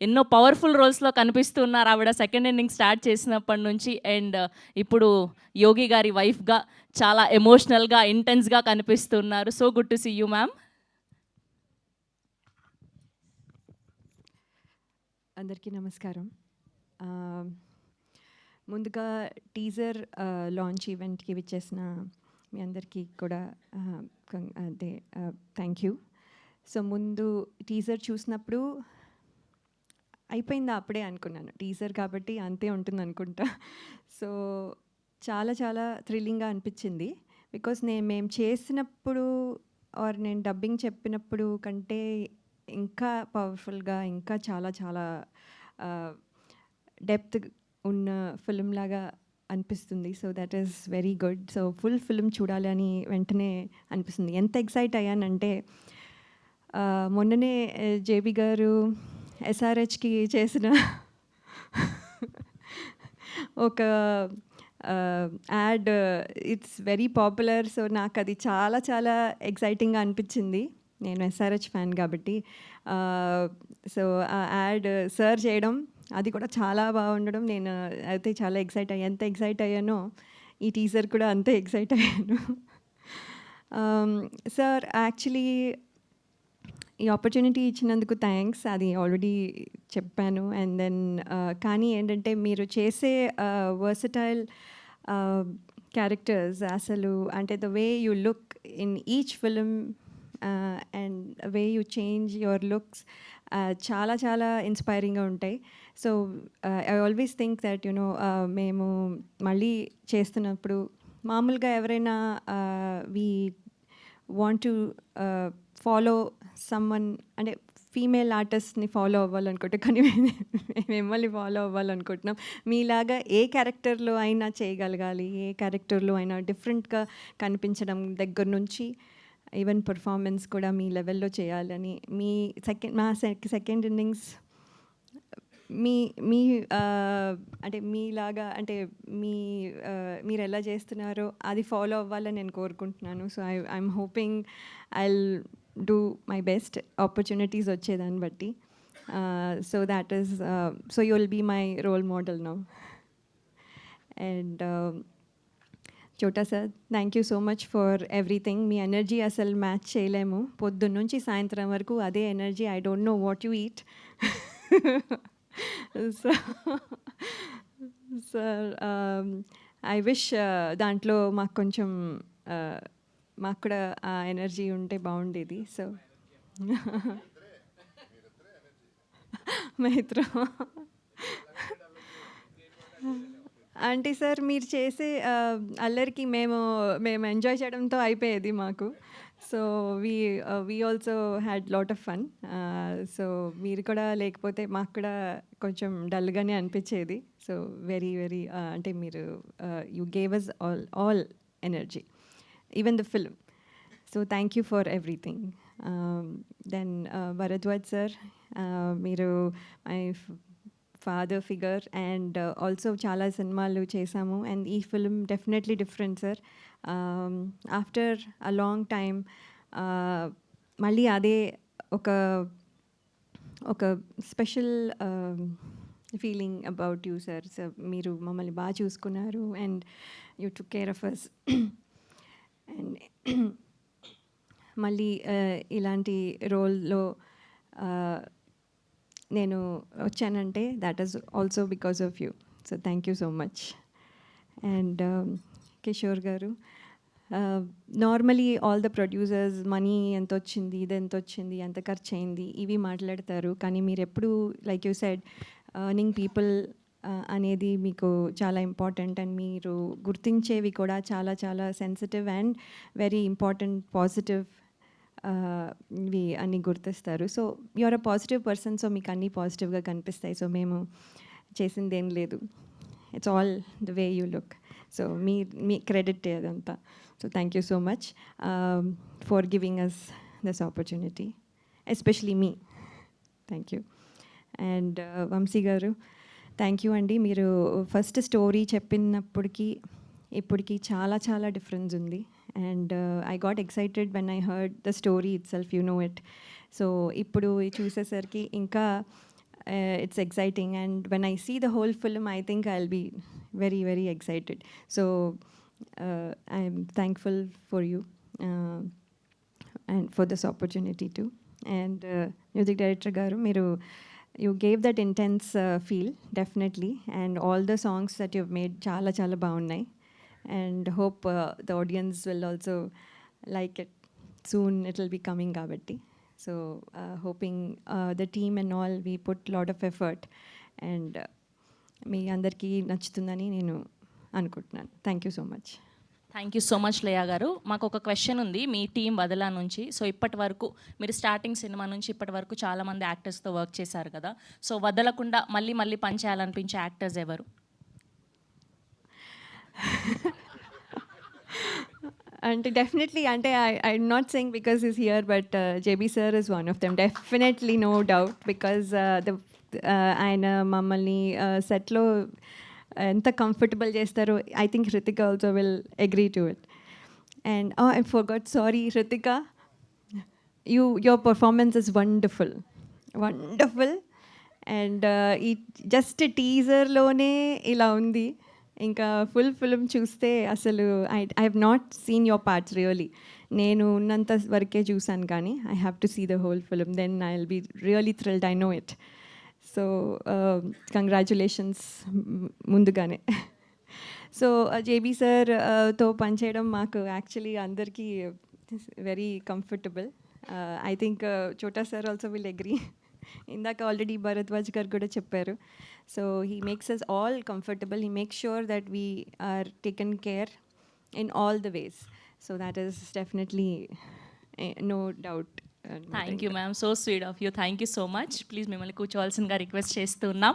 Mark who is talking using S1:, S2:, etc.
S1: ఎన్నో పవర్ఫుల్ రోల్స్‌లో కనిపిస్తున్నారు ఆవిడ సెకండ్ ఇన్నింగ్ స్టార్ట్ చేసినప్పటి నుంచి. అండ్ ఇప్పుడు యోగి గారి వైఫ్‌గా చాలా ఎమోషనల్‌గా, ఇంటెన్స్‌గా కనిపిస్తున్నారు. So good to see you ma'am.
S2: అందరికీ నమస్కారం. ఆహ్, ముందుగా టీజర్ లాంచ్ ఈవెంట్‌కి విచ్చేసిన మీ అందరికీ కూడా థ్యాంక్ యూ. సో ముందు టీజర్ చూసినప్పుడు అయిపోయిందా అప్పుడే అనుకున్నాను. టీజర్ కాబట్టి అంతే ఉంటుందనుకుంటా. సో చాలా చాలా థ్రిల్లింగ్‌గా అనిపించింది. బికాజ్ మేము చేసినప్పుడు నేను డబ్బింగ్ చెప్పినప్పుడు కంటే ఇంకా పవర్ఫుల్‌గా ఇంకా చాలా చాలా డెప్త్ ఉన్న ఫిల్మ్ లాగా అనిపిస్తుంది. So that is very good. So full film చూడాలి అని వెంటనే అనిపిస్తుంది. ఎంత ఎక్సైట్ అయ్యానంటే మొన్ననే జేబీ గారు ఎస్ఆర్హెచ్కి చేసిన ఒక add it's very popular. So నాకు అది చాలా చాలా ఎక్సైటింగ్గా అనిపించింది. నేను ఎస్ఆర్హెచ్ ఫ్యాన్ కాబట్టి. సో ఆ యాడ్ సర్ చేయడం అది కూడా చాలా బాగుండడం నేను అయితే చాలా ఎంత ఎక్సైట్ అయ్యానో ఈ టీజర్ కూడా అంతే ఎక్సైట్ అయ్యాను. సార్ యాక్చువల్లీ ఈ ఆపర్చునిటీ ఇచ్చినందుకు థ్యాంక్స్. అది ఆల్రెడీ చెప్పాను. అండ్ దెన్ కానీ ఏంటంటే మీరు చేసే వర్సటైల్ క్యారెక్టర్స్ అసలు అంటే the way you look in each film and way you change your looks చాలా చాలా ఇన్స్పైరింగ్గా ఉంటాయి. So I always think that you know మేము మళ్ళీ చేస్తున్నప్పుడు మామూలుగా ఎవరైనా we want to follow someone అంటే ఫీమేల్ ఆర్టిస్ట్ని ఫాలో అవ్వాలనుకుంటే కానీ మిమ్మల్ని ఫాలో అవ్వాలనుకుంటున్నాం. మీలాగా ఏ క్యారెక్టర్లో అయినా చేయగలగాలి, ఏ క్యారెక్టర్లో అయినా డిఫరెంట్గా కనిపించడం దగ్గర నుంచి ఈవెన్ పర్ఫార్మెన్స్ కూడా మీ లెవెల్లో చేయాలని మీ సెకండ్ ఇన్నింగ్స్ మీ మీ అంటే మీలాగా అంటే మీ మీరు ఎలా చేస్తున్నారో అది ఫాలో అవ్వాలని నేను కోరుకుంటున్నాను. So I'm hoping I'll do my best opportunities వచ్చేదాన్ని బట్టి. So that is so you will be my role model now. And Chota sir thank you so much for everything. మీ ఎనర్జీ అసలు మ్యాచ్ చేయలేము. పొద్దున్న నుంచి సాయంత్రం వరకు అదే energy. I don't know what you eat. So sir I wish దాంట్లో మాకు కొంచెం మాకు కూడా ఆ ఎనర్జీ ఉంటే బాగుండేది. సో మైత్రం అంటే సార్ మీరు చేసే అల్లరికి మేము ఎంజాయ్ చేయడంతో అయిపోయేది మాకు. So we also had lot of fun. So మీరు కూడా లేకపోతే మాకు కూడా కొంచెం డల్గానే అనిపించేది. సో వెరీ వెరీ అంటే మీరు you gave us all energy even the film. So thank you for everything. Then Bharadwaj sir మీరు my father figure and also చాలా సినిమాలు చేశాము. అండ్ ఈ film definitely different sir. After a long time మళ్ళీ అదే ఒక ఒక special feeling about you sir. So మీరు మమ్మల్ని బాగా చూసుకున్నారు and you took care of us. And మళ్ళీ ఇలాంటి రోల్లో నేను వచ్చానంటే that is also because of you. So thank you so much. And Kishore గారు normally all the producers money ఎంత వచ్చింది, ఇది ఎంత వచ్చింది, ఎంత ఖర్చు అయింది ఇవి మాట్లాడతారు. కానీ మీరు ఎప్పుడు like you said earning people అనేది మీకు చాలా ఇంపార్టెంట్. అండ్ మీరు గుర్తించేవి కూడా చాలా చాలా sensitive and very important positive ఇవి అన్నీ గుర్తిస్తారు. So you're a positive person. So మీకు అన్నీ పాజిటివ్గా కనిపిస్తాయి. సో మేము చేసింది ఏం లేదు. It's all the way you look. So మీ క్రెడిట్ అదంతా. So thank you so much for giving us this opportunity, especially మీ. Thank you. అండ్ వంశీ గారు థ్యాంక్ యూ అండి. మీరు ఫస్ట్ స్టోరీ చెప్పినప్పటికీ ఇప్పటికి చాలా చాలా డిఫరెన్స్ ఉంది. And I got excited when I heard the story it self, you know it. So ఇప్పుడు చూసేసరికి ఇంకా it's exciting, and when I see the whole film, I think I'll be very, very excited. So I'm thankful for you, uh, and for this opportunity too. And music director garu, మీరు you gave that intense feel, definitely, and all the songs that you've made చాలా చాలా బాగున్నాయి, and hope the audience will also like it. Soon it will be coming kabatti. So hoping the team and all, we put lot of effort, and మీ అందరికీ నచ్చుతుందని నేను అనుకుంటున్నాను. Thank you so much.
S1: Thank you so much Laya గారు. మాకు ఒక question ఉంది మీ team వదలా నుంచి. So ఇప్పటి వరకు మీరు స్టార్టింగ్ సినిమా నుంచి ఇప్పటి వరకు చాలామంది యాక్టర్స్తో వర్క్ చేశారు కదా, సో వదలకుండా మళ్ళీ మళ్ళీ పనిచేయాలనిపించే యాక్టర్స్ ఎవరు?
S2: అంటే డెఫినెట్లీ, అంటే I'm not saying because is here, but JB sir is one of them, definitely, no doubt, because ఆయన మమ్మల్ని సెట్లో ఎంత కంఫర్టబుల్ చేస్తారో, I think Hrithika also will agree to it. And I forgot, sorry Hrithika, your performance is wonderful, wonderful. And ఈ just టీజర్లోనే ఇలా ఉంది, ఇంకా ఫుల్ ఫిల్మ్ చూస్తే అసలు I have not seen your parts really. నేను ఉన్నంత వరకే చూసాను, కానీ I have to see the whole film, then I will be really thrilled, I know it. So congratulations ముందుగానే. సో జేబీ సార్తో పనిచేయడం మాకు యాక్చువల్లీ అందరికీ very comfortable. I think Chota sir also will agree. ఇందాక ఆల్రెడీ భరద్వాజ్ గారు కూడా చెప్పారు. So he makes us all comfortable, he makes sure that we are taken care in all the ways. So that is definitely no doubt.
S1: Thank you ma'am, so sweet of you. Thank you so much. Please మిమ్మల్ని కూర్చోవాల్సిందిగా request చేస్తున్నాం.